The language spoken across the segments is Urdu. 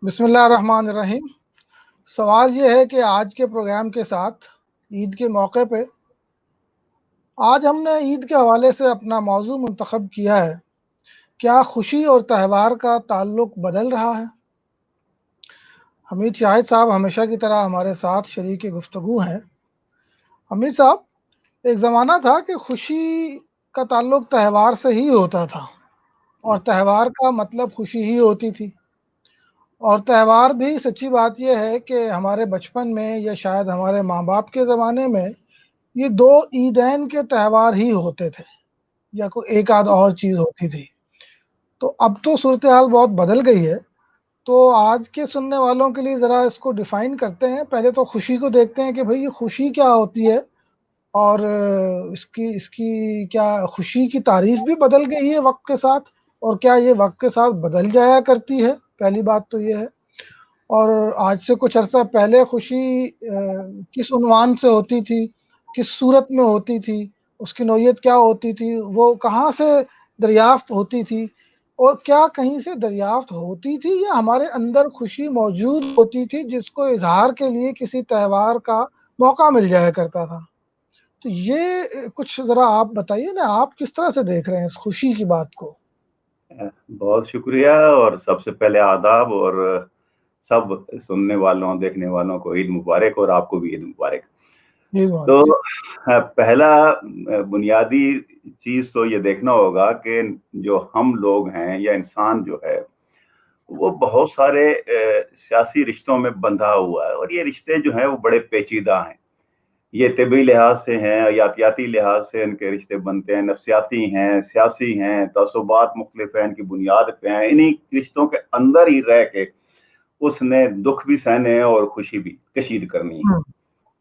بسم اللہ الرحمن الرحیم۔ سوال یہ ہے کہ آج کے پروگرام کے ساتھ عید کے موقع پہ آج ہم نے عید کے حوالے سے اپنا موضوع منتخب کیا ہے، کیا خوشی اور تہوار کا تعلق بدل رہا ہے؟ حمید شاہد صاحب ہمیشہ کی طرح ہمارے ساتھ شریک گفتگو ہیں۔ حمید صاحب، ایک زمانہ تھا کہ خوشی کا تعلق تہوار سے ہی ہوتا تھا اور تہوار کا مطلب خوشی ہی ہوتی تھی، اور تہوار بھی سچی بات یہ ہے کہ ہمارے بچپن میں یا شاید ہمارے ماں باپ کے زمانے میں یہ دو عیدین کے تہوار ہی ہوتے تھے یا کوئی ایک آدھ اور چیز ہوتی تھی۔ تو اب تو صورتحال بہت بدل گئی ہے، تو آج کے سننے والوں کے لیے ذرا اس کو ڈیفائن کرتے ہیں۔ پہلے تو خوشی کو دیکھتے ہیں کہ بھئی یہ خوشی کیا ہوتی ہے، اور اس کی کیا خوشی کی تعریف بھی بدل گئی ہے وقت کے ساتھ، اور کیا یہ وقت کے ساتھ بدل جایا کرتی ہے؟ پہلی بات تو یہ ہے۔ اور آج سے کچھ عرصہ پہلے خوشی کس عنوان سے ہوتی تھی، کس صورت میں ہوتی تھی، اس کی نوعیت کیا ہوتی تھی، وہ کہاں سے دریافت ہوتی تھی، اور کیا کہیں سے دریافت ہوتی تھی یا ہمارے اندر خوشی موجود ہوتی تھی جس کو اظہار کے لیے کسی تہوار کا موقع مل جایا کرتا تھا؟ تو یہ کچھ ذرا آپ بتائیے نا، آپ کس طرح سے دیکھ رہے ہیں اس خوشی کی بات کو؟ بہت شکریہ، اور سب سے پہلے آداب، اور سب سننے والوں دیکھنے والوں کو عید مبارک، اور آپ کو بھی عید مبارک۔ تو پہلا بنیادی چیز تو یہ دیکھنا ہوگا کہ جو ہم لوگ ہیں یا انسان جو ہے وہ بہت سارے سیاسی رشتوں میں بندھا ہوا ہے، اور یہ رشتے جو ہیں وہ بڑے پیچیدہ ہیں۔ یہ طبی لحاظ سے ہیں، حیاتیاتی لحاظ سے ان کے رشتے بنتے ہیں، نفسیاتی ہیں، سیاسی ہیں، تعصبات مختلف ہیں، ان کی بنیاد پہ ہیں۔ انہی رشتوں کے اندر ہی رہ کے اس نے دکھ بھی سہنے اور خوشی بھی کشید کرنی ہے۔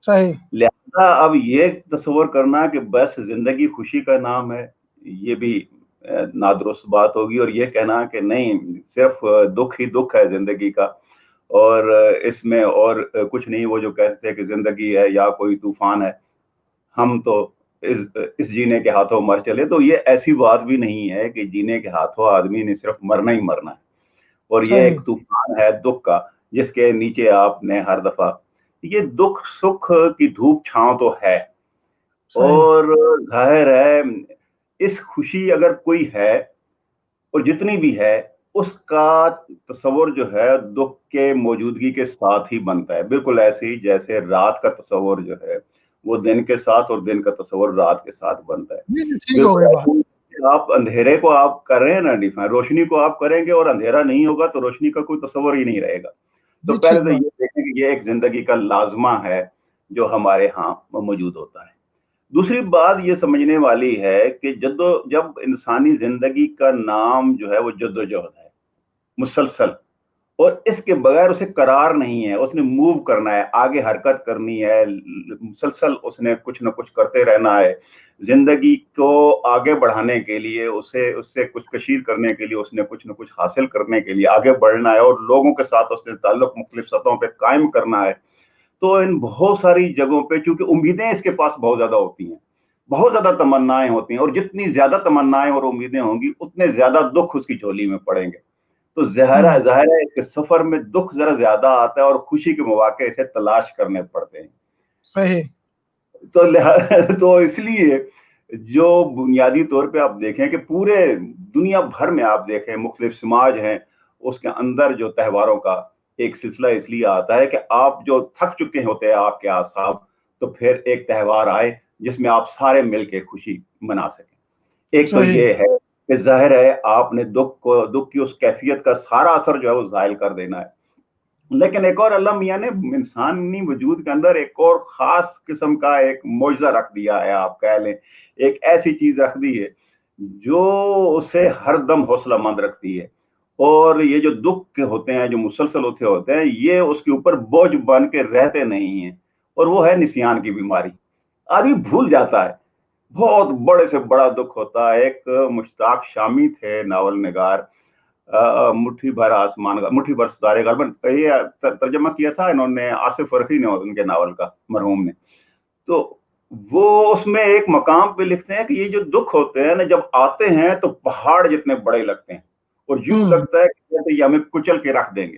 صحیح۔ لہذا اب یہ تصور کرنا کہ بس زندگی خوشی کا نام ہے، یہ بھی نادرست بات ہوگی، اور یہ کہنا کہ نہیں صرف دکھ ہی دکھ ہے زندگی کا، اور اس میں اور کچھ نہیں، وہ جو کہتے ہیں کہ زندگی ہے یا کوئی طوفان ہے، ہم تو اس جینے کے ہاتھوں مر چلے، تو یہ ایسی بات بھی نہیں ہے کہ جینے کے ہاتھوں آدمی نے صرف مرنا ہی مرنا ہے، اور یہ ایک طوفان ہے دکھ کا جس کے نیچے آپ نے ہر دفعہ یہ دکھ سکھ کی دھوپ چھاؤں تو ہے۔ اور ظاہر ہے اس خوشی اگر کوئی ہے اور جتنی بھی ہے، اس کا تصور جو ہے دکھ کے موجودگی کے ساتھ ہی بنتا ہے، بالکل ایسے ہی جیسے رات کا تصور جو ہے وہ دن کے ساتھ اور دن کا تصور رات کے ساتھ بنتا ہے۔ ٹھیک ہو بالکل گئی بات۔ ایسے ہی آپ اندھیرے کو آپ کر رہے ہیں نا ڈیفائن، روشنی کو آپ کریں گے اور اندھیرا نہیں ہوگا تو روشنی کا کوئی تصور ہی نہیں رہے گا۔ تو پہلے تو یہ دیکھیں کہ یہ ایک زندگی کا لازمہ ہے جو ہمارے ہاں موجود ہوتا ہے۔ دوسری بات یہ سمجھنے والی ہے کہ جب انسانی زندگی کا نام جو ہے وہ جدوجہد ہے مسلسل، اور اس کے بغیر اسے قرار نہیں ہے، اس نے موو کرنا ہے، آگے حرکت کرنی ہے، مسلسل اس نے کچھ نہ کچھ کرتے رہنا ہے، زندگی کو آگے بڑھانے کے لیے اس سے کچھ کشید کرنے کے لیے اس نے کچھ نہ کچھ حاصل کرنے کے لیے آگے بڑھنا ہے، اور لوگوں کے ساتھ اس نے تعلق مختلف سطحوں پہ قائم کرنا ہے۔ تو ان بہت ساری جگہوں پہ چونکہ امیدیں اس کے پاس بہت زیادہ ہوتی ہیں، بہت زیادہ تمنائیں ہوتی ہیں، اور جتنی زیادہ تمنائیں اور امیدیں ہوں گی اتنے زیادہ دکھ اس کی جھولی میں پڑیں گے۔ تو ظاہر ہے کہ سفر میں دکھ ذرا زیادہ آتا ہے اور خوشی کے مواقع اسے تلاش کرنے پڑتے ہیں۔ صحیح۔ تو اس لیے جو بنیادی طور پہ آپ دیکھیں کہ پورے دنیا بھر میں آپ دیکھیں مختلف سماج ہیں، اس کے اندر جو تہواروں کا ایک سلسلہ اس لیے آتا ہے کہ آپ جو تھک چکے ہوتے ہیں آپ کے اعصاب، تو پھر ایک تہوار آئے جس میں آپ سارے مل کے خوشی منا سکیں۔ ایک تو یہ ہے کہ ظاہر ہے آپ نے دکھ کی اس کیفیت کا سارا اثر جو ہے وہ زائل کر دینا ہے، لیکن ایک اور اللہ میاں نے انسانی وجود کے اندر ایک اور خاص قسم کا ایک معجزہ رکھ دیا ہے، آپ کہہ لیں ایک ایسی چیز رکھ دی ہے جو اسے ہر دم حوصلہ مند رکھتی ہے، اور یہ جو دکھ ہوتے ہیں جو مسلسل ہوتے ہیں یہ اس کے اوپر بوجھ بن کے رہتے نہیں ہیں، اور وہ ہے نسیان کی بیماری۔ آدمی بھول جاتا ہے، بہت بڑے سے بڑا دکھ ہوتا ہے۔ ایک مشتاق شامی تھے ناول نگار، مٹھی بھر آسمان کا، مٹھی بھر ستارے کا، یہ ترجمہ کیا تھا انہوں نے، آصف فرخی نے ان کے ناول کا، مرحوم نے۔ تو وہ اس میں ایک مقام پہ لکھتے ہیں کہ یہ جو دکھ ہوتے ہیں نا جب آتے ہیں تو پہاڑ جتنے بڑے لگتے ہیں، اور یوں لگتا ہے کہ یہ ہمیں کچل کے رکھ دیں گے،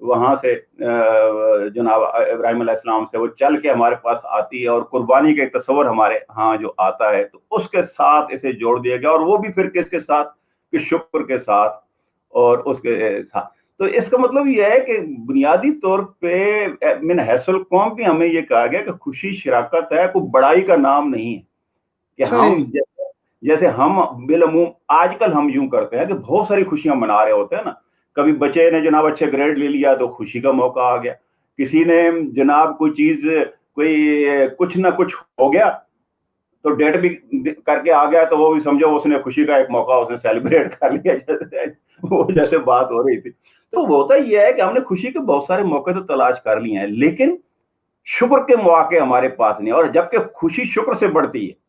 وہاں سے جناب ابراہیم علیہ السلام سے وہ چل کے ہمارے پاس آتی ہے، اور قربانی کا ایک تصور ہمارے ہاں جو آتا ہے، تو اس کے ساتھ اسے جوڑ دیا گیا، اور وہ بھی پھر کس کے ساتھ، کہ شکر کے ساتھ، اور اس کے ساتھ. تو اس کا مطلب یہ ہے کہ بنیادی طور پہ من حیث القوم بھی ہمیں یہ کہا گیا کہ خوشی شراکت ہے، کوئی بڑائی کا نام نہیں ہے. کہ ہم صحیح، جیسے ہم بالعموم آج کل ہم یوں کرتے ہیں کہ بہت ساری خوشیاں منا رہے ہوتے ہیں نا. کبھی بچے نے جناب اچھے گریڈ لے لیا تو خوشی کا موقع آ گیا. کسی نے جناب کوئی چیز، کوئی کچھ نہ کچھ ہو گیا تو ڈیٹ بھی کر کے آ گیا، تو وہ بھی سمجھو اس نے خوشی کا ایک موقع اس نے سیلیبریٹ کر لیا، جیسے وہ جیسے بات ہو رہی تھی. تو ہوتا یہ ہے کہ ہم نے خوشی کے بہت سارے موقع تو تلاش کر لیے ہیں، لیکن شکر کے مواقع ہمارے پاس نہیں. اور جبکہ خوشی شکر سے بڑھتی ہے،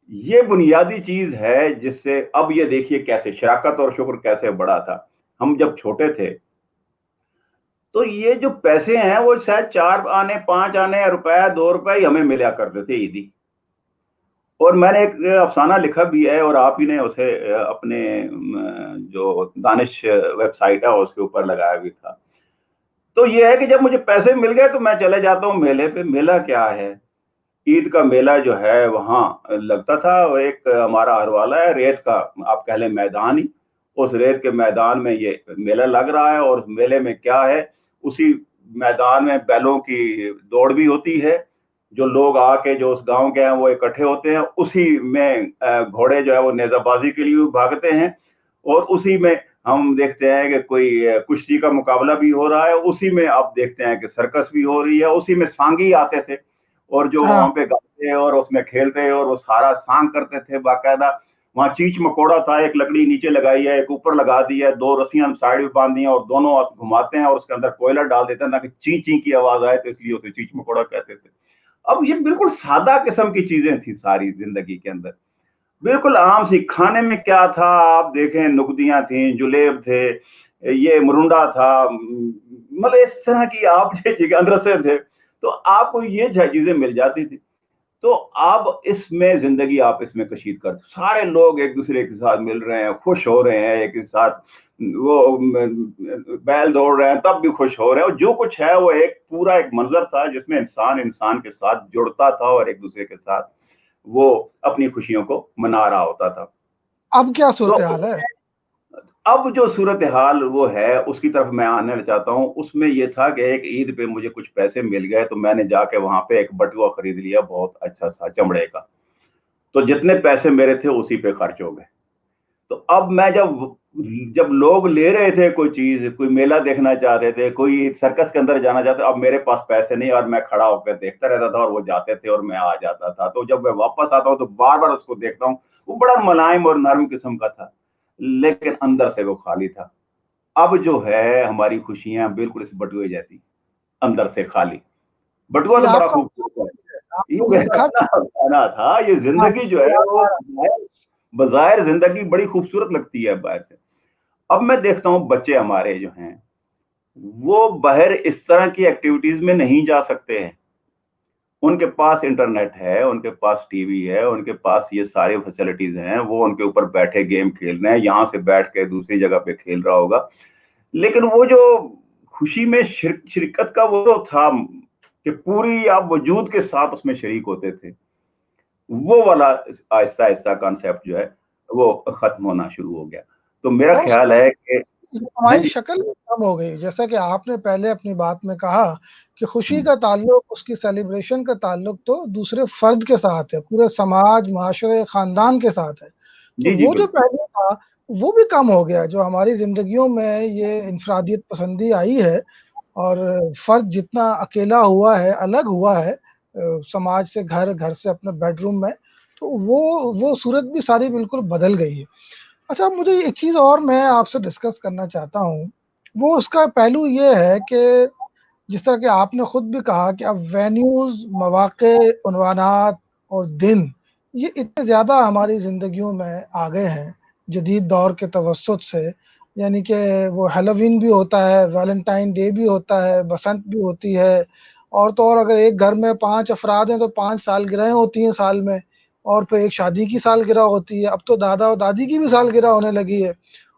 یہ بنیادی چیز ہے جس سے اب یہ دیکھیے کیسے شراکت اور شکر کیسے بڑا تھا. ہم جب چھوٹے تھے تو یہ جو پیسے ہیں وہ شاید 4 آنے 5 آنے روپے 2 روپے ہی ہمیں ملا کرتے تھے عیدی. اور میں نے ایک افسانہ لکھا بھی ہے، اور آپ ہی نے اسے اپنے جو دانش ویب سائٹ ہے اس کے اوپر لگایا بھی تھا. تو یہ ہے کہ جب مجھے پیسے مل گئے تو میں چلے جاتا ہوں میلے پہ. میلہ کیا ہے، عید کا میلہ جو ہے وہاں لگتا تھا. ایک ہمارا ہر والا ہے ریت کا، آپ کہہ لیں میدان ہی، اس ریت کے میدان میں یہ میلہ لگ رہا ہے. اور میلے میں کیا ہے، اسی میدان میں بیلوں کی دوڑ بھی ہوتی ہے. جو لوگ آ کے جو اس گاؤں کے ہیں وہ اکٹھے ہوتے ہیں، اسی میں گھوڑے جو ہے وہ نیزہ بازی کے لیے بھاگتے ہیں. اور اسی میں ہم دیکھتے ہیں کہ کوئی کشتی کا مقابلہ بھی ہو رہا ہے. اسی میں آپ دیکھتے ہیں کہ سرکس بھی ہو رہی ہے. اسی میں سانگی آتے تھے اور جو ہاں، وہاں پہ گاتے اور اس میں کھیلتے اور وہ سارا سانگ کرتے تھے باقاعدہ. وہاں چیچ مکوڑا تھا، ایک لکڑی نیچے لگائی ہے، ایک اوپر لگا دی ہے، 2 رسیاں سائڈ میں باندھ دی ہیں، اور دونوں گھماتے ہیں اور اس کے اندر کوئلہ ڈال دیتے ہیں تاکہ چی چی کی آواز آئے، تو اس لیے اسے چیچ مکوڑا کہتے تھے. اب یہ بالکل سادہ قسم کی چیزیں تھیں ساری زندگی کے اندر، بالکل عام سی. کھانے میں کیا تھا، آپ دیکھیں نقدیاں تھیں، جلیب تھے، یہ مرونڈا تھا، مطلب اس طرح کی آپ اندرسے تھے. تو آپ کو یہ چیزیں مل جاتی تھی. تو اب اس میں زندگی آپ اس میں کشید کرتے، سارے لوگ ایک دوسرے کے ساتھ مل رہے ہیں، خوش ہو رہے ہیں ایک ساتھ، وہ بیل دوڑ رہے ہیں تب بھی خوش ہو رہے ہیں. اور جو کچھ ہے وہ ایک پورا ایک منظر تھا جس میں انسان انسان کے ساتھ جڑتا تھا اور ایک دوسرے کے ساتھ وہ اپنی خوشیوں کو منا رہا ہوتا تھا. اب کیا تو صورتحال ہے؟ اب جو صورتحال وہ ہے اس کی طرف میں آنے چاہتا ہوں. اس میں یہ تھا کہ ایک عید پہ مجھے کچھ پیسے مل گئے تو میں نے جا کے وہاں پہ ایک بٹوا خرید لیا، بہت اچھا سا چمڑے کا. تو جتنے پیسے میرے تھے اسی پہ خرچ ہو گئے. تو اب میں جب لوگ لے رہے تھے کوئی چیز، کوئی میلہ دیکھنا چاہتے تھے، کوئی سرکس کے اندر جانا چاہتے، اب میرے پاس پیسے نہیں، اور میں کھڑا ہو کے دیکھتا رہتا تھا اور وہ جاتے تھے اور میں آ جاتا تھا. تو جب میں واپس آتا ہوں تو بار بار اس کو دیکھتا ہوں. وہ بڑا ملائم اور نرم قسم کا تھا لیکن اندر سے وہ خالی تھا. اب جو ہے ہماری خوشیاں بالکل اس بٹوئے جیسی، اندر سے خالی. بٹوا یہ تو آپ بڑا کا خوبصورت ہے، آپ یہ نے میرا لکھا اپنا افسانہ تھا. یہ ہاں، زندگی جو ہے وہ بظاہر زندگی بڑی خوبصورت لگتی ہے باہر سے. اب میں دیکھتا ہوں بچے ہمارے جو ہیں وہ باہر اس طرح کی ایکٹیویٹیز میں نہیں جا سکتے ہیں. ان کے پاس انٹرنیٹ ہے، ان کے پاس ٹی وی ہے، ان کے پاس یہ ساری فیسلٹیز ہیں، وہ ان کے اوپر بیٹھے گیم کھیل رہے ہیں. یہاں سے بیٹھ کے دوسری جگہ پہ کھیل رہا ہوگا، لیکن وہ جو خوشی میں شرکت کا وہ تھا کہ پوری آپ وجود کے ساتھ اس میں شریک ہوتے تھے، وہ والا آہستہ آہستہ کانسیپٹ جو ہے وہ ختم ہونا شروع ہو گیا. تو میرا اور اس خیال ہے کہ ہاں اجتماعی جی. شکل بھی کم ہو گئی، جیسا کہ آپ نے پہلے اپنی بات میں کہا کہ خوشی ہوں، کا تعلق، اس کی سیلیبریشن کا تعلق تو دوسرے فرد کے ساتھ ہے، پورے سماج، معاشرے، خاندان کے ساتھ ہے. تو جی جی وہ جو بالکل. پہلے تھا وہ بھی کم ہو گیا. جو ہماری زندگیوں میں یہ انفرادیت پسندی آئی ہے اور فرد جتنا اکیلا ہوا ہے، الگ ہوا ہے سماج سے، گھر سے اپنے بیڈ روم میں، تو وہ صورت بھی ساری بالکل بدل گئی ہے. اچھا، مجھے ایک چیز اور میں آپ سے ڈسکس کرنا چاہتا ہوں. وہ اس کا پہلو یہ ہے کہ جس طرح کہ آپ نے خود بھی کہا کہ اب وینیوز، مواقع، عنوانات اور دن یہ اتنے زیادہ ہماری زندگیوں میں آ گئے ہیں جدید دور کے توسط سے. یعنی کہ وہ ہیلووین بھی ہوتا ہے، ویلنٹائن ڈے بھی ہوتا ہے، بسنت بھی ہوتی ہے، اور تو اور اگر ایک گھر میں 5 افراد ہیں تو 5 سالگرہیں ہوتی ہیں سال میں، اور پھر ایک شادی کی سالگرہ ہوتی ہے. اب تو دادا اور دادی کی بھی سالگرہ ہونے لگی ہے.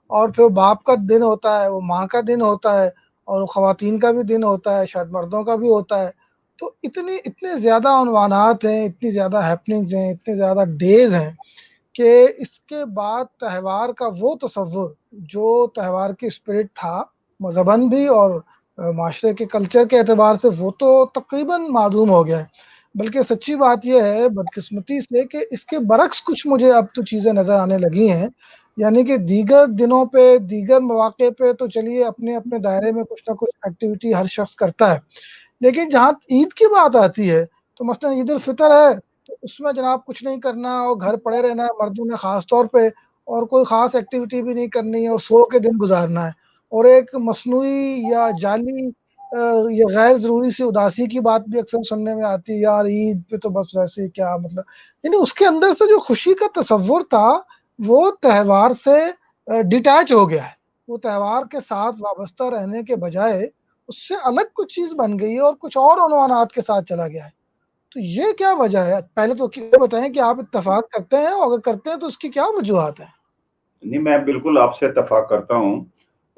اور پھر باپ کا دن ہوتا ہے، وہ ماں کا دن ہوتا ہے، اور خواتین کا بھی دن ہوتا ہے، شاید مردوں کا بھی ہوتا ہے۔ تو اتنے زیادہ عنوانات ہیں، اتنی زیادہ ہیپننگز ہیں، اتنے زیادہ ڈیز ہیں کہ اس کے بعد تہوار کا وہ تصور جو تہوار کی اسپرٹ تھا مذہباً بھی اور معاشرے کے کلچر کے اعتبار سے، وہ تو تقریباً معدوم ہو گیا ہے۔ بلکہ سچی بات یہ ہے بدقسمتی سے کہ اس کے برعکس کچھ مجھے اب تو چیزیں نظر آنے لگی ہیں، یعنی کہ دیگر دنوں پہ، دیگر مواقع پہ تو چلیے اپنے اپنے دائرے میں کچھ نہ کچھ ایکٹیویٹی ہر شخص کرتا ہے، لیکن جہاں عید کی بات آتی ہے تو مثلا عید الفطر ہے تو اس میں جناب کچھ نہیں کرنا اور گھر پڑے رہنا ہے مردوں نے خاص طور پہ، اور کوئی خاص ایکٹیویٹی بھی نہیں کرنی ہے اور سو کے دن گزارنا ہے، اور ایک مصنوعی یا جعلی یا غیر ضروری سی اداسی کی بات بھی اکثر سننے میں آتی ہے، یار عید پہ تو بس ویسے ہی کیا مطلب، یعنی اس کے اندر سے جو خوشی کا تصور تھا وہ تہوار سے ڈیٹیچ ہو گیا ہے، وہ تہوار کے ساتھ وابستہ رہنے کے بجائے اس سے الگ کچھ چیز بن گئی ہے اور کچھ اور عنوانات کے ساتھ چلا گیا ہے۔ تو یہ کیا وجہ ہے؟ پہلے تو یہ بتائیں کہ آپ اتفاق کرتے ہیں، اور اگر کرتے ہیں تو اس کی کیا وجوہات ہیں؟ نہیں، میں بالکل آپ سے اتفاق کرتا ہوں،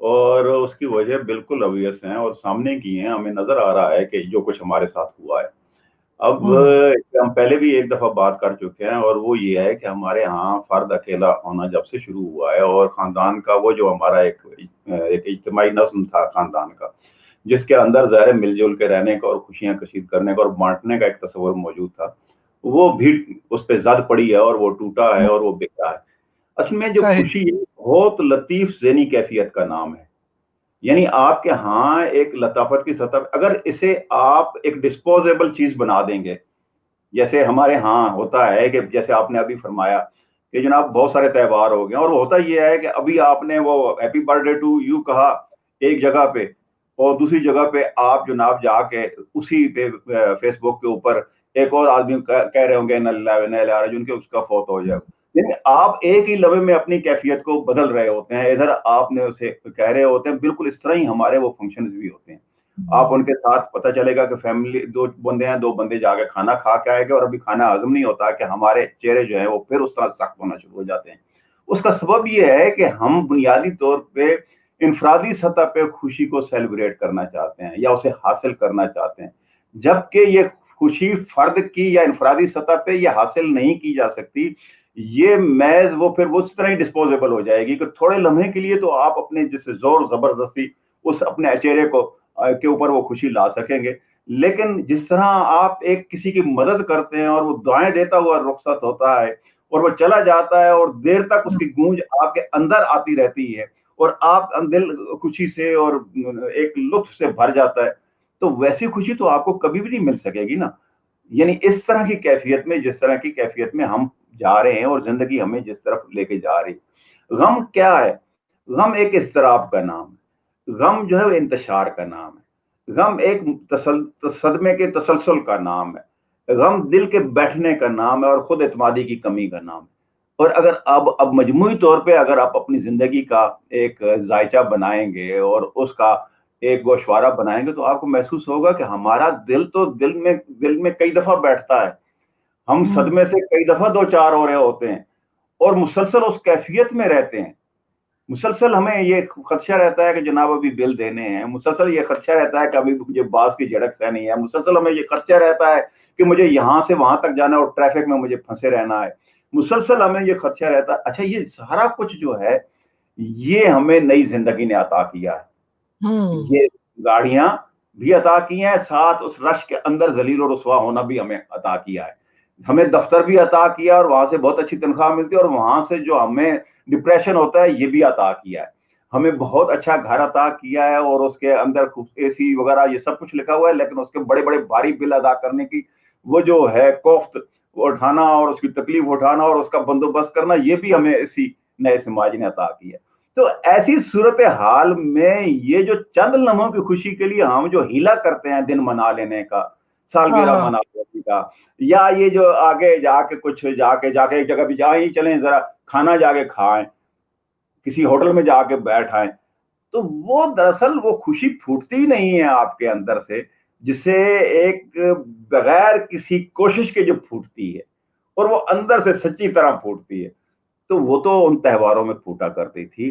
اور اس کی وجہ بالکل obvious ہیں اور سامنے کی ہیں، ہمیں نظر آ رہا ہے کہ جو کچھ ہمارے ساتھ ہوا ہے۔ اب ہوں ہم پہلے بھی ایک دفعہ بات کر چکے ہیں، اور وہ یہ ہے کہ ہمارے ہاں فرد اکیلا ہونا جب سے شروع ہوا ہے، اور خاندان کا وہ جو ہمارا ایک اجتماعی نظم تھا خاندان کا، جس کے اندر ظاہر مل جل کے رہنے کا اور خوشیاں کشید کرنے کا اور بانٹنے کا ایک تصور موجود تھا، وہ بھی اس پہ زد پڑی ہے اور وہ ٹوٹا ہے اور وہ بکھرا ہے۔ اصل میں جو صحیح۔ خوشی ہے بہت لطیف ذہنی کیفیت کا نام ہے، یعنی آپ کے ہاں ایک لطافت کی سطح، اگر اسے آپ ایک ڈسپوزیبل چیز بنا دیں گے، جیسے ہمارے ہاں ہوتا ہے کہ جیسے آپ نے ابھی فرمایا کہ جناب بہت سارے تہوار ہو گئے، اور وہ ہوتا یہ ہے کہ ابھی آپ نے وہ happy birthday to you کہا ایک جگہ پہ، اور دوسری جگہ پہ آپ جناب جا کے اسی پہ فیس بک کے اوپر ایک اور آدمی کہہ رہے ہوں گے انا للہ و انا الیہ راجعون کہ اس کا فوت ہو جائے، یعنی آپ ایک ہی لمحے میں اپنی کیفیت کو بدل رہے ہوتے ہیں، ادھر آپ نے اسے کہہ رہے ہوتے ہیں، بالکل اس طرح ہی ہمارے وہ فنکشنز بھی ہوتے ہیں۔ آپ ان کے ساتھ پتہ چلے گا کہ فیملی دو بندے ہیں، دو بندے جا کے کھانا کھا کے آئے گے اور ابھی کھانا ہضم نہیں ہوتا کہ ہمارے چہرے جو ہیں وہ پھر اس طرح سخت ہونا شروع ہو جاتے ہیں۔ اس کا سبب یہ ہے کہ ہم بنیادی طور پہ انفرادی سطح پہ خوشی کو سیلیبریٹ کرنا چاہتے ہیں یا اسے حاصل کرنا چاہتے ہیں، جبکہ یہ خوشی فرد کی یا انفرادی سطح پہ یہ حاصل نہیں کی جا سکتی، یہ محض وہ پھر اس طرح ہی ڈسپوزیبل ہو جائے گی کہ تھوڑے لمحے کے لیے تو آپ اپنے جس زور زبردستی اس اپنے چہرے کو کے اوپر وہ خوشی لا سکیں گے، لیکن جس طرح آپ ایک کسی کی مدد کرتے ہیں اور وہ دعائیں دیتا ہوا رخصت ہوتا ہے اور وہ چلا جاتا ہے اور دیر تک اس کی گونج آپ کے اندر آتی رہتی ہے اور آپ دل خوشی سے اور ایک لطف سے بھر جاتا ہے، تو ویسی خوشی تو آپ کو کبھی بھی نہیں مل سکے گی نا۔ یعنی اس طرح کی کیفیت میں، جس طرح کی کیفیت میں ہم جا رہے ہیں اور زندگی ہمیں جس طرف لے کے جا رہی ہے، غم کیا ہے؟ غم ایک اضطراب کا نام ہے، غم جو ہے وہ انتشار کا نام ہے، غم ایک صدمے کے تسلسل کا نام ہے، غم دل کے بیٹھنے کا نام ہے اور خود اعتمادی کی کمی کا نام ہے۔ اور اگر اب مجموعی طور پہ اگر آپ اپنی زندگی کا ایک ذائچہ بنائیں گے اور اس کا ایک گوشوارہ بنائیں گے تو آپ کو محسوس ہوگا کہ ہمارا دل تو دل میں کئی دفعہ بیٹھتا ہے، ہم ہوں صدمے سے کئی دفعہ دو چار ہو رہے ہوتے ہیں اور مسلسل اس کیفیت میں رہتے ہیں، مسلسل ہمیں یہ خدشہ رہتا ہے کہ جناب ابھی بل دینے ہیں، مسلسل یہ خدشہ رہتا ہے کہ ابھی مجھے باس کی جھڑک سہنی ہے، مسلسل ہمیں یہ خدشہ رہتا ہے کہ مجھے یہاں سے وہاں تک جانا ہے اور ٹریفک میں مجھے پھنسے رہنا ہے، مسلسل ہمیں یہ خدشہ رہتا ہے۔ اچھا، یہ سارا کچھ جو ہے یہ ہمیں نئی زندگی نے عطا کیا ہے، ہوں یہ گاڑیاں بھی عطا کی ہیں، ساتھ اس رش کے اندر ذلیل و رسوا ہونا بھی ہمیں عطا کیا ہے، ہمیں دفتر بھی عطا کیا اور وہاں سے بہت اچھی تنخواہ ملتی ہے اور وہاں سے جو ہمیں ڈپریشن ہوتا ہے یہ بھی عطا کیا ہے، ہمیں بہت اچھا گھر عطا کیا ہے اور اس کے اندر اے سی وغیرہ یہ سب کچھ لکھا ہوا ہے، لیکن اس کے بڑے بڑے بھاری بل ادا کرنے کی وہ جو ہے کوفت اٹھانا اور اس کی تکلیف اٹھانا اور اس کا بندوبست کرنا، یہ بھی ہمیں اسی نئے سماج نے عطا کیا ہے۔ تو ایسی صورتحال میں یہ جو چند لمحوں کی خوشی کے لیے ہم جو ہیلا کرتے ہیں دن منا لینے کا، ہاں سالگرہ ہاں منا لینے کا، یا یہ جو آگے جا کے کچھ جا کے ایک جگہ بھی جائیں چلیں ذرا کھانا جا کے کھائیں، کسی ہوٹل میں جا کے بیٹھائیں، تو وہ دراصل وہ خوشی پھوٹتی ہی نہیں ہے آپ کے اندر سے، جسے ایک بغیر کسی کوشش کے جو پھوٹتی ہے اور وہ اندر سے سچی طرح پھوٹتی ہے، تو وہ تو ان تہواروں میں پھوٹا کرتی تھی۔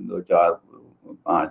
2, 4, 5,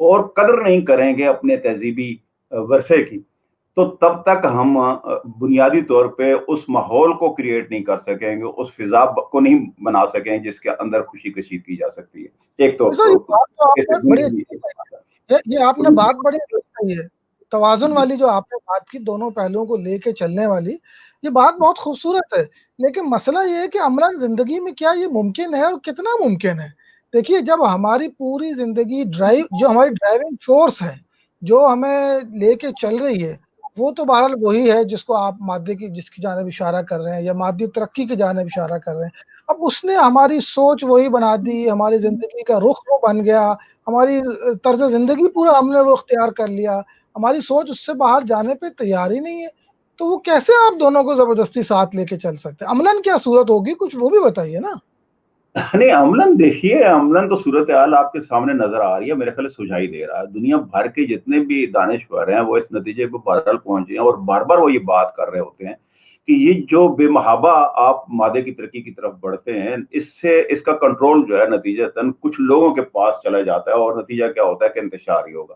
اور قدر نہیں کریں گے اپنے تہذیبی ورثے کی، تو تب تک ہم بنیادی طور پہ اس ماحول کو کریٹ نہیں کر سکیں گے، اس فضا کو نہیں بنا سکیں جس کے اندر خوشی کشید کی جا سکتی ہے۔ ایک تو سر یہ بات تو آپ نے بڑی اچھی زندگی کہی ہے، یہ آپ نے بات بڑی اچھی کہی ہے، توازن جی والی جو آپ نے بات کی، دونوں پہلوؤں کو لے کے چلنے والی، یہ بات بہت خوبصورت ہے، لیکن مسئلہ یہ ہے کہ عملاً زندگی میں کیا یہ ممکن ہے اور کتنا ممکن ہے؟ دیکھیے جب ہماری پوری زندگی جو ہماری ڈرائیونگ فورس ہے، جو ہمیں لے کے چل رہی ہے، وہ تو بہرحال وہی ہے جس کو آپ مادے کی جس کی جانب اشارہ کر رہے ہیں یا مادی ترقی کی جانب اشارہ کر رہے ہیں۔ اب اس نے ہماری سوچ وہی بنا دی، ہماری زندگی کا رخ وہ بن گیا، ہماری طرز زندگی پورا ہم نے وہ اختیار کر لیا، ہماری سوچ اس سے باہر جانے پہ تیار ہی نہیں ہے، تو وہ کیسے آپ دونوں کو زبردستی ساتھ لے کے چل سکتے ہیں؟ عملاً کیا صورت ہوگی کچھ وہ بھی بتائیے نا۔ نہیں، عملاً دیکھیے، عملاً تو صورتحال آپ کے سامنے نظر آ رہی ہے، میرے خیال سجھائی دے رہا ہے، دنیا بھر کے جتنے بھی دانشور ہیں وہ اس نتیجے پہ بہرحال پہنچے ہیں، اور بار بار وہ یہ بات کر رہے ہوتے ہیں کہ یہ جو بے محابہ آپ مادے کی ترقی کی طرف بڑھتے ہیں، اس کا کنٹرول جو ہے نتیجتاً کچھ لوگوں کے پاس چلا جاتا ہے، اور نتیجہ کیا ہوتا ہے کہ انتشار ہی ہوگا۔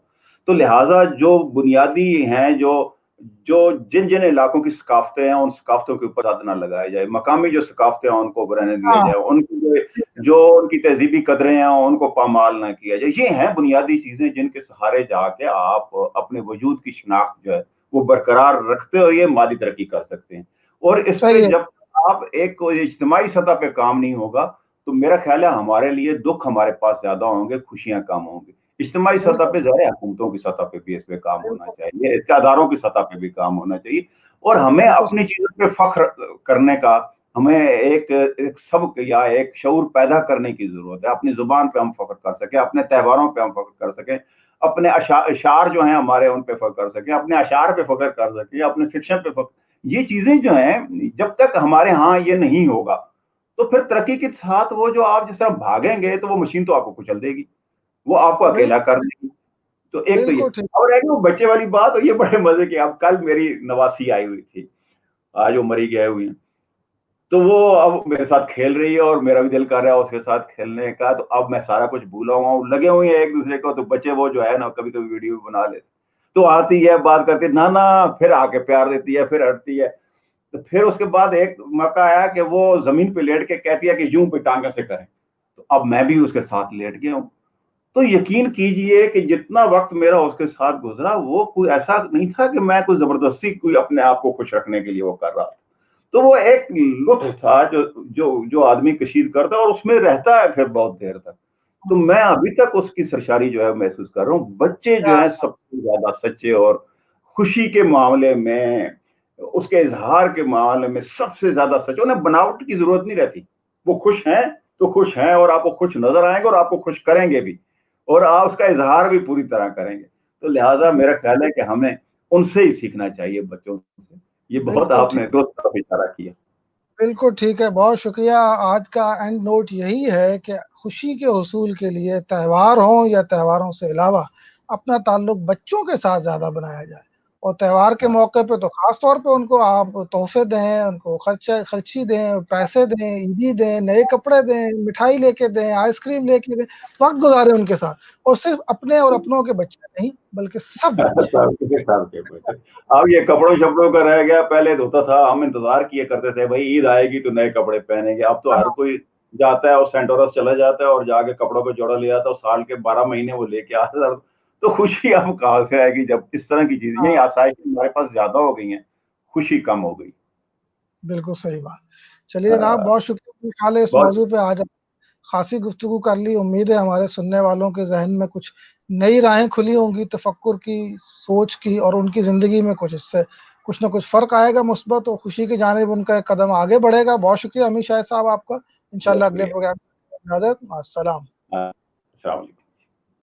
تو لہٰذا جو بنیادی ہیں، جو جن جن علاقوں کی ثقافتیں ہیں، ان ثقافتوں کے اوپر ہاتھ نہ لگایا جائے، مقامی جو ثقافتیں ہیں ان کو رہنے دیا ہاں جائے، ان کی جو ان کی تہذیبی قدریں ہیں ان کو پامال نہ کیا جائے۔ یہ ہیں بنیادی چیزیں جن کے سہارے جا کے آپ اپنے وجود کی شناخت جو ہے وہ برقرار رکھتے ہوئے مادی ترقی کر سکتے ہیں۔ اور اس پہ صحیح ہے، جب آپ ایک اجتماعی سطح پہ کام نہیں ہوگا تو میرا خیال ہے ہمارے لیے دکھ ہمارے پاس زیادہ ہوں گے، خوشیاں کم ہوں گی۔ اجتماعی سطح بالکل پہ ظاہر ہے حکومتوں کی سطح پہ بھی اس پہ کام ہونا بالکل چاہیے، اس کے اداروں کی سطح پہ بھی کام ہونا چاہیے، اور ہمیں بالکل اپنی چیزوں پہ فخر کرنے کا، ہمیں ایک سبق یا ایک شعور پیدا کرنے کی ضرورت ہے۔ اپنی زبان پہ ہم فخر کر سکیں، اپنے تہواروں پہ ہم فخر کر سکیں، اپنے اشعار جو ہیں ہمارے ان پہ فخر کر سکیں، اپنے اشعار پہ فخر کر سکیں، اپنے فکشن پہ فخر۔ یہ چیزیں جو ہیں جب تک ہمارے ہاں یہ نہیں ہوگا تو پھر ترقی کے ساتھ وہ جو آپ جس طرح بھاگیں گے تو وہ مشین تو آپ کو کچل دے گی، وہ آپ کو اکیلا بالکل کر دے گی۔ تو ایک تو یہ، بالکل ٹھیک، اور ایک وہ بچے والی بات، اور یہ بڑے مزے کی، اب کل میری نواسی آئی ہوئی تھی، آج وہ مری گئے ہوئی ہیں، تو وہ اب میرے ساتھ کھیل رہی ہے اور میرا بھی دل کر رہا ہے اس کے ساتھ کھیلنے کا، تو اب میں سارا کچھ بھولا ہوا ہوں، لگے ہوئے ہیں ایک دوسرے کو، تو بچے وہ جو ہے نا کبھی کبھی ویڈیو بنا لیتے، تو آتی ہے بات کرتی نانا، پھر آ کے پیار دیتی ہے، پھر ہٹتی ہے، تو پھر اس کے بعد ایک موقع آیا کہ وہ زمین پہ لیٹ کے کہتی ہے کہ یوں پہ ٹانگیں سے کریں، تو اب میں بھی اس کے ساتھ لیٹ گیا ہوں۔ تو یقین کیجئے کہ جتنا وقت میرا اس کے ساتھ گزرا وہ کوئی ایسا نہیں تھا کہ میں کوئی زبردستی کوئی اپنے آپ کو خوش رکھنے کے لیے وہ کر رہا تھا، تو وہ ایک لطف تھا جو آدمی کشید کرتا ہے اور اس میں رہتا ہے پھر بہت دیر تک۔ تو میں ابھی تک اس کی سرشاری جو ہے محسوس کر رہا ہوں۔ بچے جو ہیں سب سے زیادہ سچے، اور خوشی کے معاملے میں، اس کے اظہار کے معاملے میں سب سے زیادہ سچ، انہیں بناوٹ کی ضرورت نہیں رہتی، وہ خوش ہیں تو خوش ہیں، اور آپ کو خوش نظر آئیں گے اور آپ کو خوش کریں گے بھی، اور آپ اس کا اظہار بھی پوری طرح کریں گے۔ تو لہٰذا میرا خیال ہے کہ ہمیں ان سے ہی سیکھنا چاہیے، بچوں سے۔ یہ بہت بالکل آپ ٹھیک، نے دوست طرف اشارہ کیا۔ بالکل ٹھیک ہے، بہت شکریہ۔ آج کا اینڈ نوٹ یہی ہے کہ خوشی کے حصول کے لیے تہوار ہوں یا تہواروں سے علاوہ اپنا تعلق بچوں کے ساتھ زیادہ بنایا جائے، اور تہوار کے موقع پہ تو خاص طور پہ ان کو آپ تحفے دیں، ان کو خرچی دیں، پیسے دیں، عیدی دیں، نئے کپڑے دیں، مٹھائی لے کے دیں، آئس کریم لے کے دیں، وقت گزاریں ان کے ساتھ، اور صرف اپنے اور اپنوں کے بچے نہیں بلکہ سب بچے۔ سال کے بچے، اب یہ کپڑوں شپڑوں کا رہ گیا، پہلے تو ہوتا تھا ہم انتظار کیے کرتے تھے بھائی عید آئے گی تو نئے کپڑے پہنیں گے، اب تو ہر کوئی جاتا ہے اور سینٹورس چلا جاتا ہے اور جا کے کپڑوں پہ جوڑا لے آتا ہے، سال کے 12 مہینے وہ لے کے آتا ہے، تو خوشی اب کہاں سے آئے گی جب اس طرح کی چیزیں، یہ آسائشیں ہمارے پاس زیادہ ہو گئی ہیں، خوشی کم ہو گئی۔ بالکل صحیح بات۔ چلیے جناب، بہت شکریہ، میرے خیال ہے اس بہت موضوع پہ آج خاصی گفتگو کر لی، امید ہے ہمارے سننے والوں کے ذہن میں کچھ نئی راہیں کھلی ہوں گی تفکر کی، سوچ کی، اور ان کی زندگی میں کچھ اس سے کچھ نہ کچھ فرق آئے گا مثبت، اور خوشی کی جانب ان کا ایک قدم آگے بڑھے گا۔ بہت شکریہ امیر شاہ صاحب آپ کا، انشاءاللہ بہت اگلے شکریہ۔ پروگرام میں اجازت، مع السلام۔ السلام علیکم۔